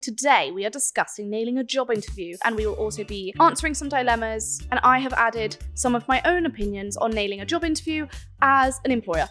Today, we are discussing nailing a job interview, and we will also be answering some dilemmas, and I have added some of my own opinions on nailing a job interview as an employer.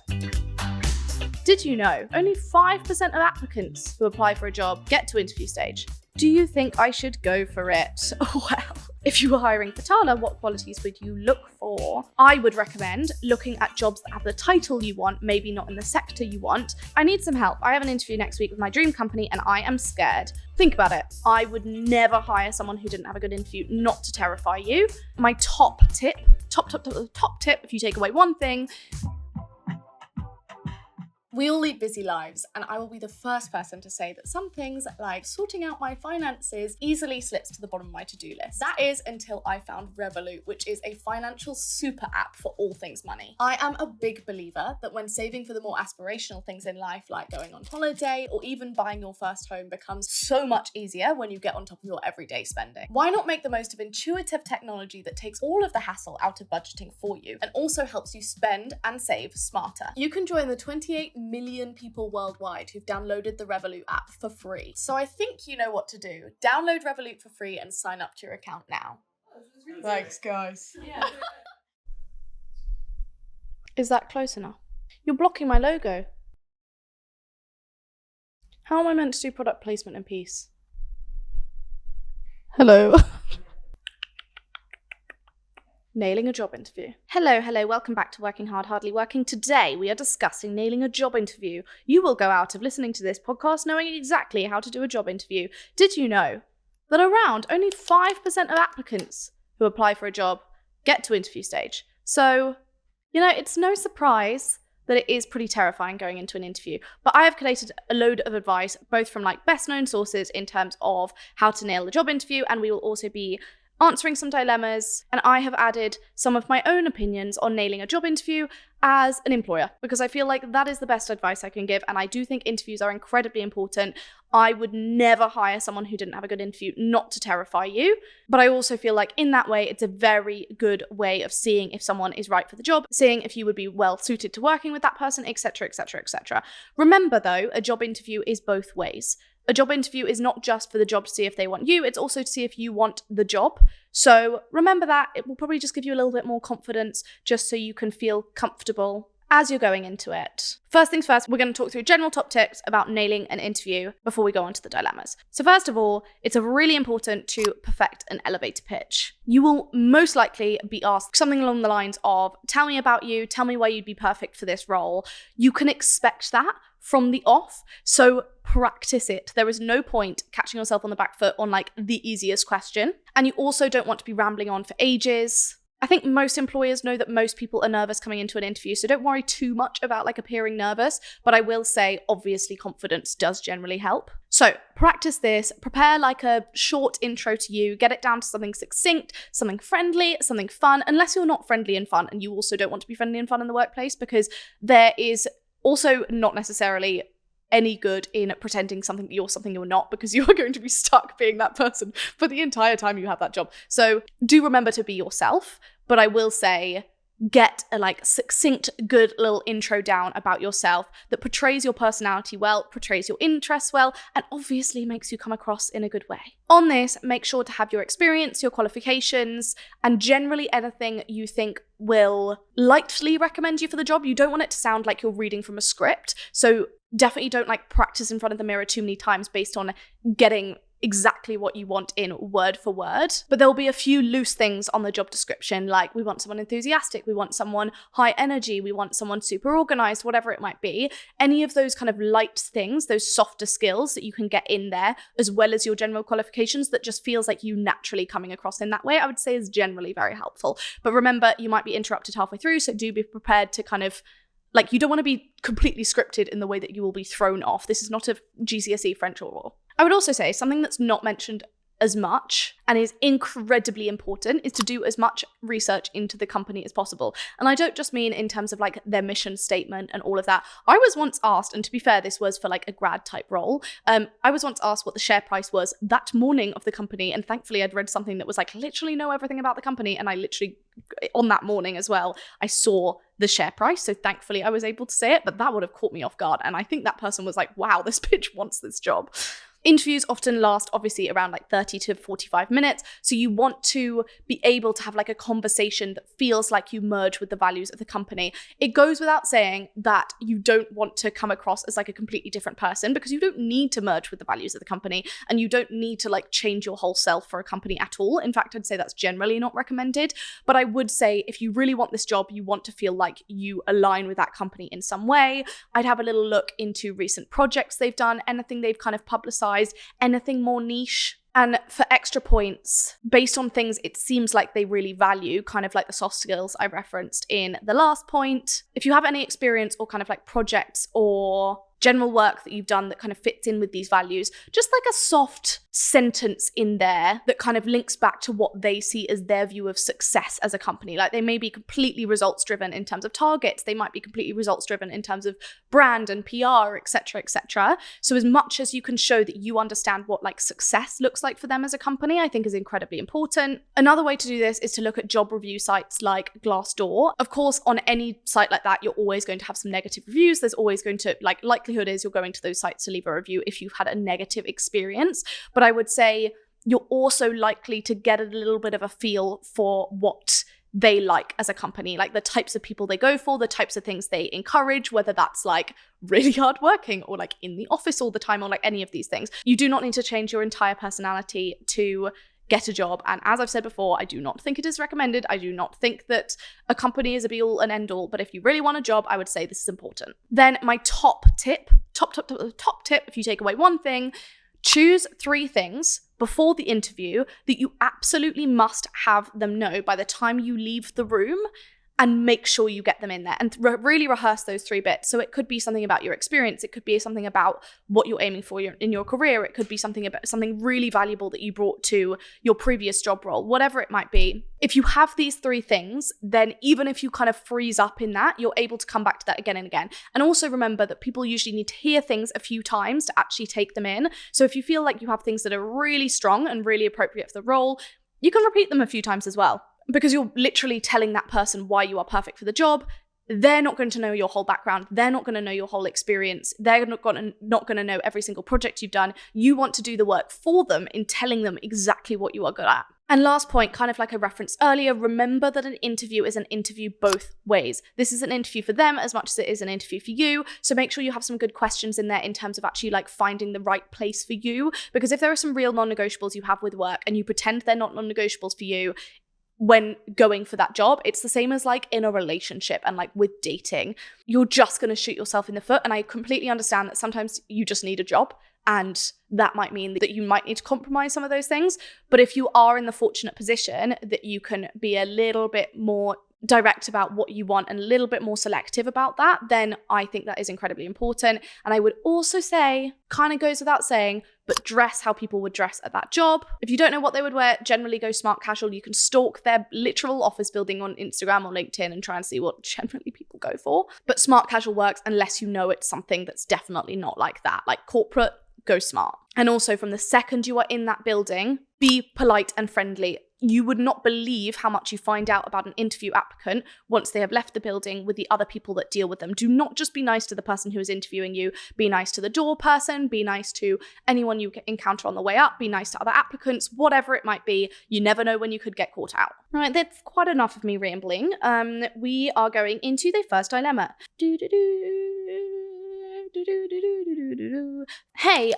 Did you know only 5% of applicants who apply for a job get to interview stage? Do you think I should go for it? Well, if you were hiring for TALA, what qualities would you look for? I would recommend looking at jobs that have the title you want, maybe not in the sector you want. I need some help. I have an interview next week with my dream company and I am scared. Think about it. I would never hire someone who didn't have a good interview, not to terrify you. My top tip, if you take away one thing, we all lead busy lives, and I will be the first person to say that some things, like sorting out my finances, easily slips to the bottom of my to-do list. That is until I found Revolut, which is a financial super app for all things money. I am a big believer that when saving for the more aspirational things in life, like going on holiday or even buying your first home, becomes so much easier when you get on top of your everyday spending. Why not make the most of intuitive technology that takes all of the hassle out of budgeting for you and also helps you spend and save smarter? You can join the 28 million people worldwide who've downloaded the Revolut app for free. So I think you know what to do. Download Revolut for free and sign up to your account now. Thanks, guys. Yeah. Is that close enough? You're blocking my logo. How am I meant to do product placement in peace? Hello. Nailing a job interview. Hello, welcome back to Working Hard, Hardly Working. Today, we are discussing nailing a job interview. You will go out of listening to this podcast knowing exactly how to do a job interview. Did you know that around only 5% of applicants who apply for a job get to interview stage? So, it's no surprise that it is pretty terrifying going into an interview. But I have collated a load of advice, both from best known sources in terms of how to nail the job interview, and we will also be answering some dilemmas, and I have added some of my own opinions on nailing a job interview as an employer, because I feel like that is the best advice I can give, and I do think interviews are incredibly important. I would never hire someone who didn't have a good interview, not to terrify you, but I also feel like in that way, it's a very good way of seeing if someone is right for the job, seeing if you would be well suited to working with that person, etc., etc., etc. Remember though, a job interview is both ways. A job interview is not just for the job to see if they want you, it's also to see if you want the job. So remember that. It will probably just give you a little bit more confidence just so you can feel comfortable as you're going into it. First things first, we're going to talk through general top tips about nailing an interview before we go on to the dilemmas. So first of all, it's really important to perfect an elevator pitch. You will most likely be asked something along the lines of, tell me about you, tell me why you'd be perfect for this role. You can expect that from the off, so practice it. There is no point catching yourself on the back foot on the easiest question. And you also don't want to be rambling on for ages. I think most employers know that most people are nervous coming into an interview, so don't worry too much about appearing nervous, but I will say obviously confidence does generally help. So practice this, prepare a short intro to you, get it down to something succinct, something friendly, something fun, unless you're not friendly and fun, and you also don't want to be friendly and fun in the workplace, because there is also not necessarily any good in pretending something you're not, because you are going to be stuck being that person for the entire time you have that job. So do remember to be yourself, but I will say get a succinct, good little intro down about yourself that portrays your personality well, portrays your interests well, and obviously makes you come across in a good way. On this, make sure to have your experience, your qualifications, and generally anything you think will lightly recommend you for the job. You don't want it to sound like you're reading from a script, so definitely don't practice in front of the mirror too many times based on getting exactly what you want in word for word. But there will be a few loose things on the job description, we want someone enthusiastic, we want someone high energy, we want someone super organized, whatever it might be. Any of those kind of light things, those softer skills that you can get in there, as well as your general qualifications that just feels like you naturally coming across in that way, I would say is generally very helpful. But remember, you might be interrupted halfway through, so do be prepared to kind of you don't want to be completely scripted in the way that you will be thrown off. This is not a GCSE French oral. I would also say something that's not mentioned as much and is incredibly important is to do as much research into the company as possible. And I don't just mean in terms of their mission statement and all of that. I was once asked, and to be fair, this was for a grad type role. I was once asked what the share price was that morning of the company. And thankfully I'd read something that was literally know everything about the company. And I literally, on that morning as well, I saw the share price. So thankfully I was able to say it, but that would have caught me off guard. And I think that person was wow, this bitch wants this job. Interviews often last obviously around like 30 to 45 minutes. So you want to be able to have like a conversation that feels like you merge with the values of the company. It goes without saying that you don't want to come across as like a completely different person, because you don't need to merge with the values of the company, and you don't need to like change your whole self for a company at all. In fact, I'd say that's generally not recommended. But I would say if you really want this job, you want to feel like you align with that company in some way. I'd have a little look into recent projects they've done, anything they've kind of publicized, anything more niche. And for extra points, based on things it seems like they really value, kind of like the soft skills I referenced in the last point, if you have any experience or kind of like projects or general work that you've done that kind of fits in with these values, just like a soft sentence in there that kind of links back to what they see as their view of success as a company. Like they may be completely results driven in terms of targets, they might be completely results driven in terms of brand and PR, etc., etc. So as much as you can show that you understand what like success looks like for them as a company, I think is incredibly important. Another way to do this is to look at job review sites like Glassdoor. Of course, on any site like that, you're always going to have some negative reviews. There's always going to, like, likelihood is you're going to those sites to leave a review if you've had a negative experience. But I would say you're also likely to get a little bit of a feel for what they like as a company, like the types of people they go for, the types of things they encourage, whether that's like really hard working or like in the office all the time or like any of these things. You do not need to change your entire personality to get a job. And as I've said before, I do not think it is recommended. I do not think that a company is a be all and end all, but if you really want a job, I would say this is important. Then my top tip, if you take away one thing, choose 3 things before the interview that you absolutely must have them know by the time you leave the room, and make sure you get them in there and really rehearse those 3 bits. So it could be something about your experience. It could be something about what you're aiming for in your career. It could be something about something really valuable that you brought to your previous job role, whatever it might be. If you have these 3 things, then even if you kind of freeze up in that, you're able to come back to that again and again. And also remember that people usually need to hear things a few times to actually take them in. So if you feel like you have things that are really strong and really appropriate for the role, you can repeat them a few times as well, because you're literally telling that person why you are perfect for the job. They're not going to know your whole background. They're not going to know your whole experience. They're not going to know every single project you've done. You want to do the work for them in telling them exactly what you are good at. And last point, kind of like I referenced earlier, remember that an interview is an interview both ways. This is an interview for them as much as it is an interview for you. So make sure you have some good questions in there in terms of actually like finding the right place for you. Because if there are some real non-negotiables you have with work and you pretend they're not non-negotiables for you when going for that job, it's the same as like in a relationship and like with dating. You're just going to shoot yourself in the foot. And I completely understand that sometimes you just need a job, and that might mean that you might need to compromise some of those things. But if you are in the fortunate position that you can be a little bit more direct about what you want and a little bit more selective about that, then I think that is incredibly important. And I would also say, kind of goes without saying, but dress how people would dress at that job. If you don't know what they would wear, generally go smart casual. You can stalk their literal office building on Instagram or LinkedIn and try and see what generally people go for. But smart casual works unless you know it's something that's definitely not like that. Like corporate, go smart. And also from the second you are in that building, be polite and friendly. You would not believe how much you find out about an interview applicant once they have left the building with the other people that deal with them. Do not just be nice to the person who is interviewing you. Be nice to the door person. Be nice to anyone you encounter on the way up. Be nice to other applicants, whatever it might be. You never know when you could get caught out. Right, that's quite enough of me rambling. We are going into the first dilemma. Hey,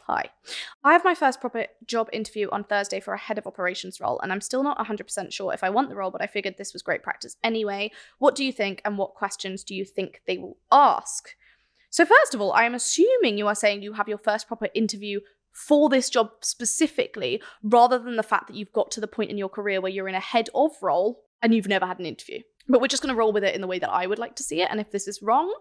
hi. I have my first proper job interview on Thursday for a head of operations role, and I'm still not 100% sure if I want the role, but I figured this was great practice anyway. What do you think, and what questions do you think they will ask? So first of all, I am assuming you are saying you have your first proper interview for this job specifically, rather than the fact that you've got to the point in your career where you're in a head of role and you've never had an interview. But we're just going to roll with it in the way that I would like to see it, and if this is wrong,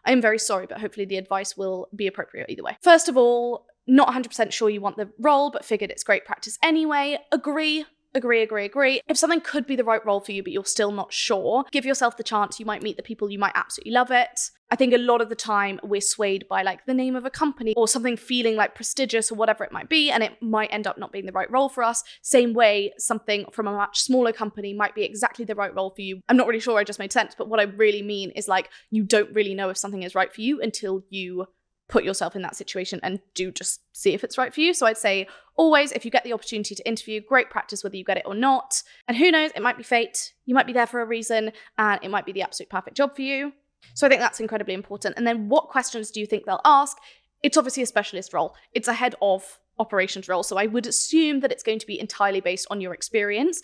I am very sorry, but hopefully the advice will be appropriate either way. First of all, not 100% sure you want the role, but figured it's great practice anyway. Agree. If something could be the right role for you, but you're still not sure, give yourself the chance. You might meet the people, you might absolutely love it. I think a lot of the time we're swayed by like the name of a company or something feeling like prestigious or whatever it might be, and it might end up not being the right role for us. Same way, something from a much smaller company might be exactly the right role for you. I'm not really sure I just made sense, but what I really mean is like you don't really know if something is right for you until you put yourself in that situation and do just see if it's right for you. So I'd say always, if you get the opportunity to interview, great practice whether you get it or not. And who knows, it might be fate. You might be there for a reason and it might be the absolute perfect job for you. So I think that's incredibly important. And then what questions do you think they'll ask? It's obviously a specialist role. It's a head of operations role. So I would assume that it's going to be entirely based on your experience.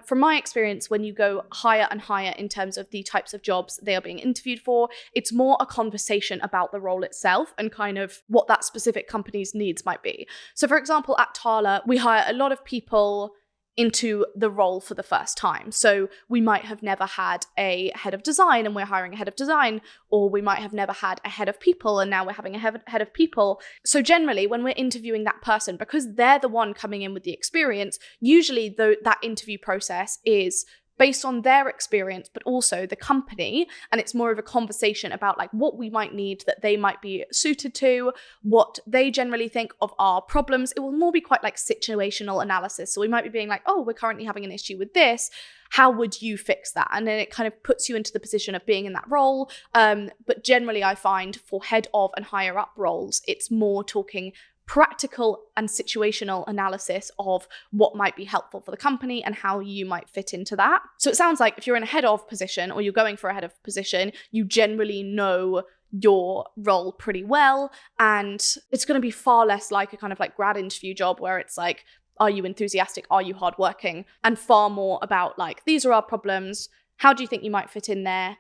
From my experience, when you go higher and higher in terms of the types of jobs they are being interviewed for, it's more a conversation about the role itself and kind of what that specific company's needs might be. So for example, at TALA, we hire a lot of people into the role for the first time. So we might have never had a head of design and we're hiring a head of design, or we might have never had a head of people and now we're having a head of people. So generally when we're interviewing that person, because they're the one coming in with the experience, usually that interview process is based on their experience, but also the company. And it's more of a conversation about like what we might need that they might be suited to, what they generally think of our problems. It will more be quite like situational analysis. So we might be being like, oh, we're currently having an issue with this. How would you fix that? And then it kind of puts you into the position of being in that role. But generally I find for head of and higher up roles, it's more talking practical and situational analysis of what might be helpful for the company and how you might fit into that. So it sounds like if you're in a head of position or you're going for a head of position, you generally know your role pretty well. And it's going to be far less like a kind of like grad interview job where it's like, are you enthusiastic? Are you hardworking? And far more about like, these are our problems. How do you think you might fit in there?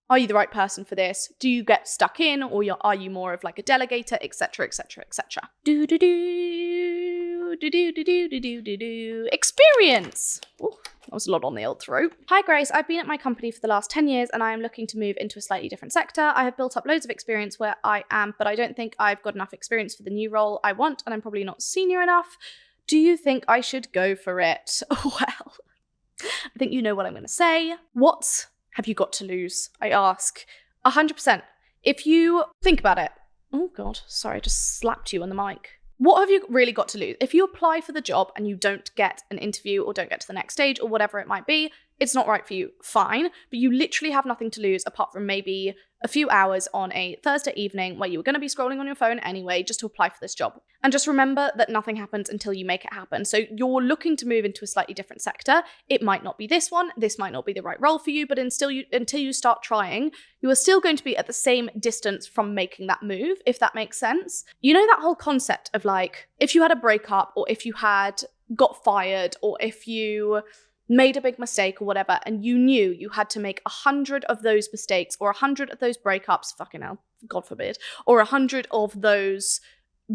Are you the right person for this? Do you get stuck in, or are you more of like a delegator, etc., etc., etc.? Experience. Ooh, that was a lot on the old throat. Hi Grace, I've been at my company for the last 10 years and I am looking to move into a slightly different sector. I have built up loads of experience where I am, but I don't think I've got enough experience for the new role I want, and I'm probably not senior enough. Do you think I should go for it? Well, I think you know what I'm going to say. What have you got to lose? I ask. 100%. If you think about it. Oh God, sorry, I just slapped you on the mic. What have you really got to lose? If you apply for the job and you don't get an interview or don't get to the next stage or whatever it might be, it's not right for you, fine. But you literally have nothing to lose apart from maybe a few hours on a Thursday evening where you were going to be scrolling on your phone anyway just to apply for this job. And just remember that nothing happens until you make it happen. So you're looking to move into a slightly different sector. It might not be this one. This might not be the right role for you, but until you start trying, you are still going to be at the same distance from making that move, if that makes sense. You know that whole concept of like, if you had a breakup or if you had got fired or if you made a big mistake or whatever, and you knew you had to make 100 of those mistakes or 100 of those breakups, fucking hell, God forbid, or 100 of those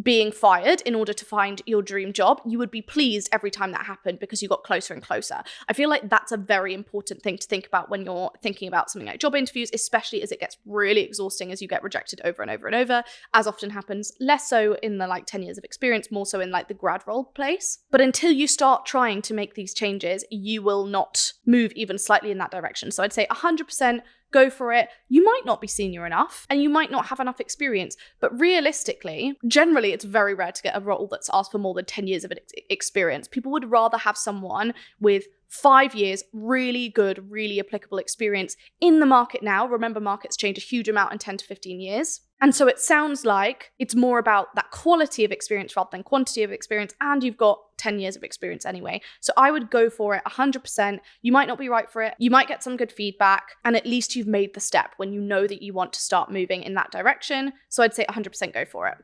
being fired in order to find your dream job, you would be pleased every time that happened because you got closer and closer. I feel like that's a very important thing to think about when you're thinking about something like job interviews, especially as it gets really exhausting as you get rejected over and over and over, as often happens, less so in the like 10 years of experience, more so in like the grad role place. But until you start trying to make these changes, you will not move even slightly in that direction. So I'd say 100% go for it. You might not be senior enough and you might not have enough experience, but realistically, generally it's very rare to get a role that's asked for more than 10 years of experience. People would rather have someone with 5 years, really good, really applicable experience in the market now. Remember, markets change a huge amount in 10 to 15 years. And so it sounds like it's more about that quality of experience rather than quantity of experience, and you've got 10 years of experience anyway. So I would go for it 100%. You might not be right for it. You might get some good feedback, and at least you've made the step when you know that you want to start moving in that direction. So I'd say 100% go for it.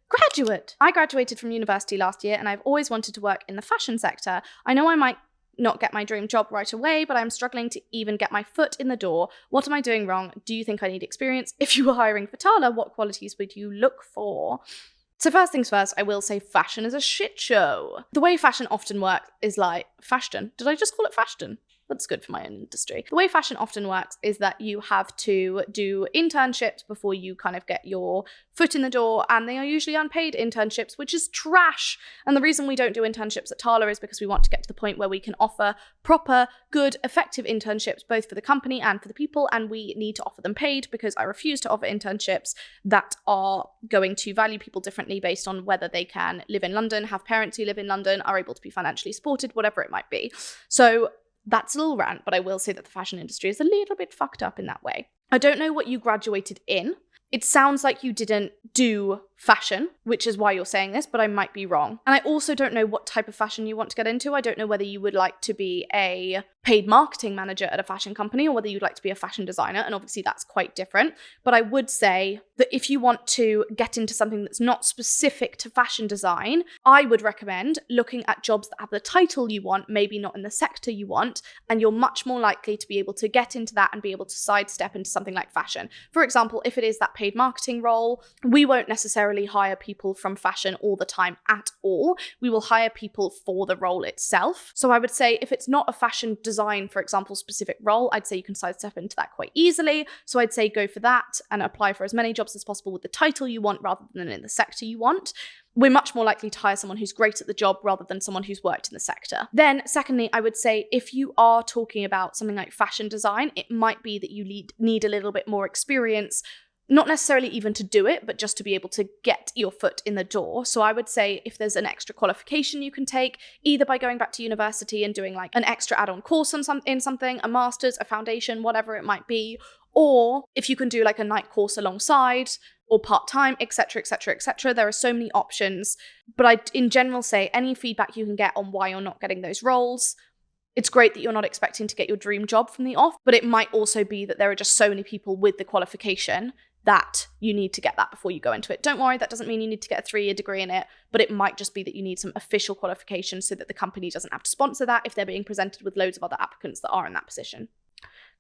Graduate. I graduated from university last year and I've always wanted to work in the fashion sector. I know I might not get my dream job right away, but I'm struggling to even get my foot in the door. What am I doing wrong? Do you think I need experience? If you were hiring for TALA, what qualities would you look for? So first things first, I will say fashion is a shit show. The way fashion often works is like, fashion? Did I just call it fashion? That's good for my own industry. The way fashion often works is that you have to do internships before you kind of get your foot in the door, and they are usually unpaid internships, which is trash. And the reason we don't do internships at TALA is because we want to get to the point where we can offer proper, good, effective internships, both for the company and for the people, and we need to offer them paid because I refuse to offer internships that are going to value people differently based on whether they can live in London, have parents who live in London, are able to be financially supported, whatever it might be. So that's a little rant, but I will say that the fashion industry is a little bit fucked up in that way. I don't know what you graduated in. It sounds like you didn't do fashion, which is why you're saying this, but I might be wrong. And I also don't know what type of fashion you want to get into. I don't know whether you would like to be a paid marketing manager at a fashion company or whether you'd like to be a fashion designer. And obviously that's quite different. But I would say that if you want to get into something that's not specific to fashion design, I would recommend looking at jobs that have the title you want, maybe not in the sector you want, and you're much more likely to be able to get into that and be able to sidestep into something like fashion. For example, if it is that paid marketing role, we won't necessarily hire people from fashion all the time at all. We will hire people for the role itself. So I would say if it's not a fashion design, for example, specific role, I'd say you can sidestep into that quite easily. So I'd say go for that and apply for as many jobs as possible with the title you want rather than in the sector you want. We're much more likely to hire someone who's great at the job rather than someone who's worked in the sector. Then secondly, I would say if you are talking about something like fashion design, it might be that you need a little bit more experience, not necessarily even to do it, but just to be able to get your foot in the door. So I would say if there's an extra qualification you can take, either by going back to university and doing like an extra add-on course in something, a master's, a foundation, whatever it might be, or if you can do like a night course alongside or part-time, etc., etc., etc. There are so many options. But I'd in general say any feedback you can get on why you're not getting those roles. It's great that you're not expecting to get your dream job from the off, but it might also be that there are just so many people with the qualification that you need to get that before you go into it. Don't worry, that doesn't mean you need to get a 3-year degree in it, but it might just be that you need some official qualifications so that the company doesn't have to sponsor that if they're being presented with loads of other applicants that are in that position.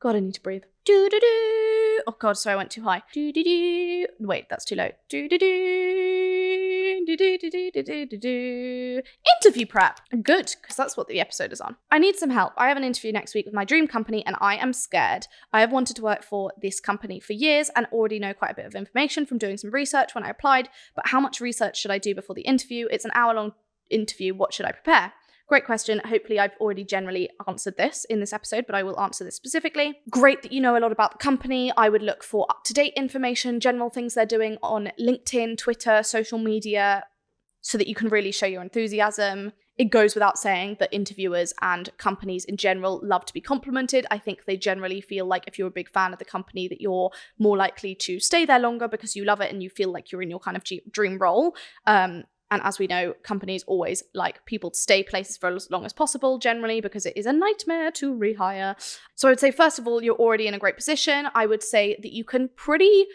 God, I need to breathe. Do-do-do. Oh God, sorry, I went too high. Do-do-do. Wait, that's too low. Do-do-do. Do-do-do-do-do-do-do. Interview prep. Good, because that's what the episode is on. I need some help. I have an interview next week with my dream company and I am scared. I have wanted to work for this company for years and already know quite a bit of information from doing some research when I applied, but how much research should I do before the interview? It's an hour-long interview. What should I prepare? Great question. Hopefully I've already generally answered this in this episode, but I will answer this specifically. Great that you know a lot about the company. I would look for up-to-date information, general things they're doing on LinkedIn, Twitter, social media, so that you can really show your enthusiasm. It goes without saying that interviewers and companies in general love to be complimented. I think they generally feel like if you're a big fan of the company that you're more likely to stay there longer because you love it and you feel like you're in your kind of dream role. And as we know, companies always like people to stay places for as long as possible, generally, because it is a nightmare to rehire. So I would say, first of all, you're already in a great position. I would say that you can pretty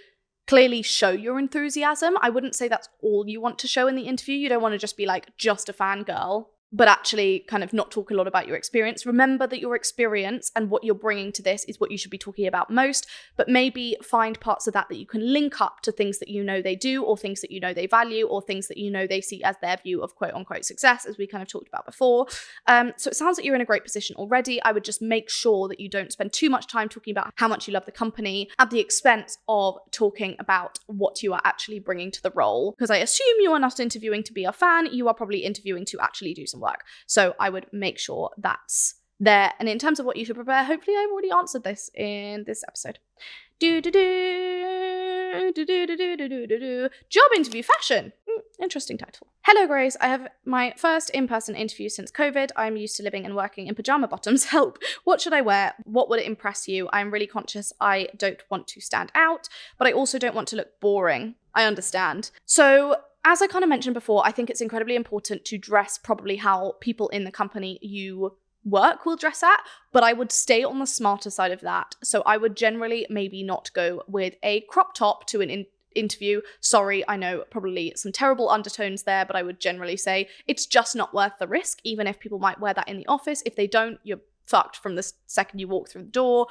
clearly show your enthusiasm. I wouldn't say that's all you want to show in the interview. You don't want to just be like just a fangirl, but actually kind of not talk a lot about your experience. Remember that your experience and what you're bringing to this is what you should be talking about most, but maybe find parts of that you can link up to things that you know they do or things that you know they value or things that you know they see as their view of quote unquote success, as we kind of talked about before. So it sounds like you're in a great position already. I would just make sure that you don't spend too much time talking about how much you love the company at the expense of talking about what you are actually bringing to the role. Because I assume you are not interviewing to be a fan, you are probably interviewing to actually do some work. So I would make sure that's there. And in terms of what you should prepare, hopefully I've already answered this in this episode. Job interview fashion. Interesting title. Hello, Grace. I have my first in-person interview since COVID. I'm used to living and working in pajama bottoms. Help. What should I wear? What would impress you? I'm really conscious I don't want to stand out, but I also don't want to look boring. I understand. So as I kind of mentioned before, I think it's incredibly important to dress probably how people in the company you work will dress at, but I would stay on the smarter side of that. So I would generally maybe not go with a crop top to an interview. Sorry, I know probably some terrible undertones there, but I would generally say it's just not worth the risk, even if people might wear that in the office. If they don't, you're fucked from the second you walk through the door.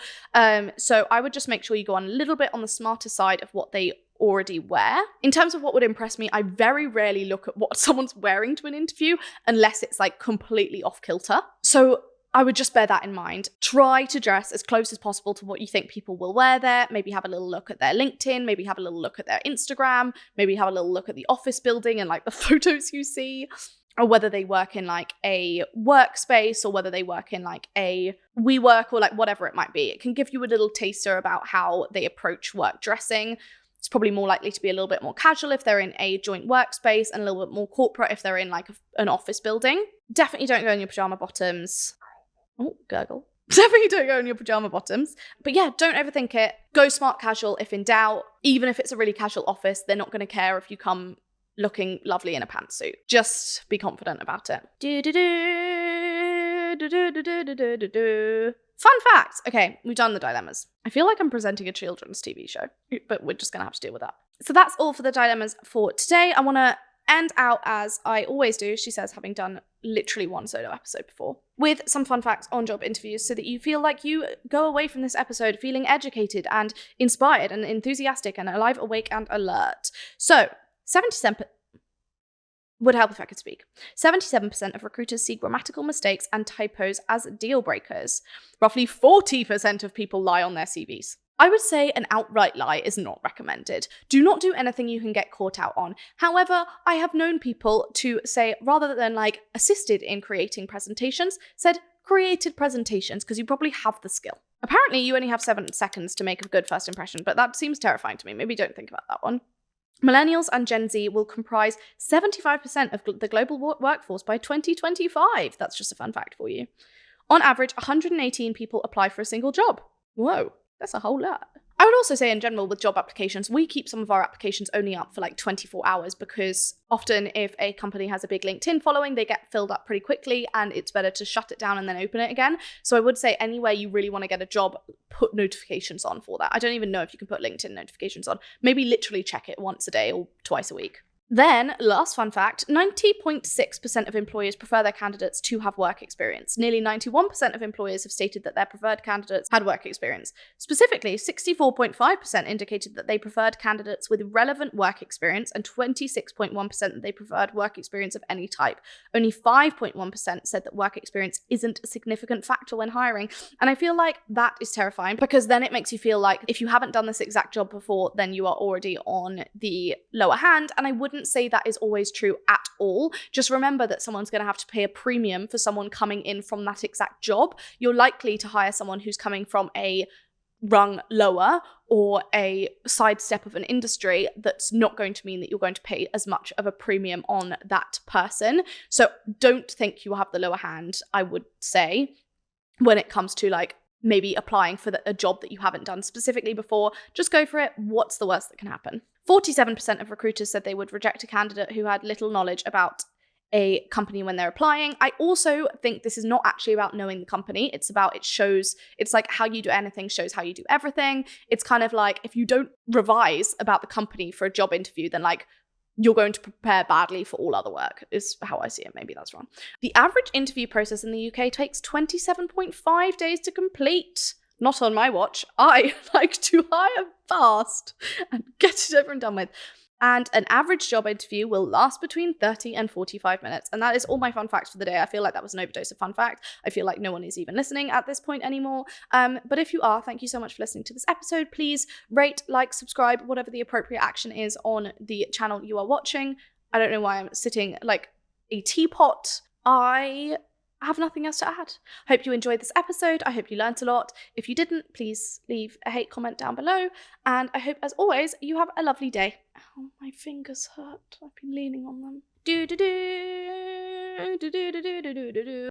So I would just make sure you go on a little bit on the smarter side of what they already wear. In terms of what would impress me, I very rarely look at what someone's wearing to an interview unless it's like completely off kilter. So I would just bear that in mind. Try to dress as close as possible to what you think people will wear there. Maybe have a little look at their LinkedIn, maybe have a little look at their Instagram, maybe have a little look at the office building and like the photos you see, or whether they work in like a workspace or whether they work in like a WeWork or like whatever it might be. It can give you a little taster about how they approach work dressing. It's probably more likely to be a little bit more casual if they're in a joint workspace and a little bit more corporate if they're in like an office building. Definitely don't go in your pajama bottoms. Oh, gurgle. Definitely don't go in your pajama bottoms. But yeah, don't overthink it. Go smart casual if in doubt. Even if it's a really casual office, they're not going to care if you come looking lovely in a pantsuit. Just be confident about it. Fun fact. Okay, we've done the dilemmas. I feel like I'm presenting a children's TV show, but we're just going to have to deal with that. So that's all for the dilemmas for today. I want to end out as I always do, she says, having done literally one solo episode before, with some fun facts on job interviews so that you feel like you go away from this episode feeling educated and inspired and enthusiastic and alive, awake and alert. So 77% would help if I could speak. 77% of recruiters see grammatical mistakes and typos as deal breakers. Roughly 40% of people lie on their CVs. I would say an outright lie is not recommended. Do not do anything you can get caught out on. However, I have known people to say, rather than like assisted in creating presentations, said created presentations because you probably have the skill. Apparently, you only have 7 seconds to make a good first impression, but that seems terrifying to me. Maybe don't think about that one. Millennials and Gen Z will comprise 75% of the global workforce by 2025. That's just a fun fact for you. On average, 118 people apply for a single job. Whoa. That's a whole lot. I would also say in general with job applications, we keep some of our applications only up for like 24 hours because often if a company has a big LinkedIn following, they get filled up pretty quickly and it's better to shut it down and then open it again. So I would say anywhere you really want to get a job, put notifications on for that. I don't even know if you can put LinkedIn notifications on. Maybe literally check it once a day or twice a week. Then, last fun fact, 90.6% of employers prefer their candidates to have work experience. Nearly 91% of employers have stated that their preferred candidates had work experience. Specifically, 64.5% indicated that they preferred candidates with relevant work experience and 26.1% that they preferred work experience of any type. Only 5.1% said that work experience isn't a significant factor when hiring. And I feel like that is terrifying because then it makes you feel like if you haven't done this exact job before, then you are already on the lower hand. And I wouldn't say that is always true at all. Just remember that someone's going to have to pay a premium for someone coming in from that exact job. You're likely to hire someone who's coming from a rung lower or a sidestep of an industry. That's not going to mean that you're going to pay as much of a premium on that person. So don't think you have the lower hand, I would say, when it comes to like maybe applying for a job that you haven't done specifically before. Just go for it. What's the worst that can happen? 47% of recruiters said they would reject a candidate who had little knowledge about a company when they're applying. I also think this is not actually about knowing the company. It's like how you do anything shows how you do everything. It's kind of like if you don't revise about the company for a job interview, then like you're going to prepare badly for all other work, is how I see it. Maybe that's wrong. The average interview process in the UK takes 27.5 days to complete. Not on my watch. I like to hire fast and get it over and done with. And an average job interview will last between 30 and 45 minutes. And that is all my fun facts for the day. I feel like that was an overdose of fun fact. I feel like no one is even listening at this point anymore. But if you are, thank you so much for listening to this episode. Please rate, like, subscribe, whatever the appropriate action is on the channel you are watching. I don't know why I'm sitting like a teapot. I have nothing else to add. Hope you enjoyed this episode. I hope you learnt a lot. If you didn't, please leave a hate comment down below. And I hope, as always, you have a lovely day. Oh, my fingers hurt. I've been leaning on them. Do do do do do do do do do do.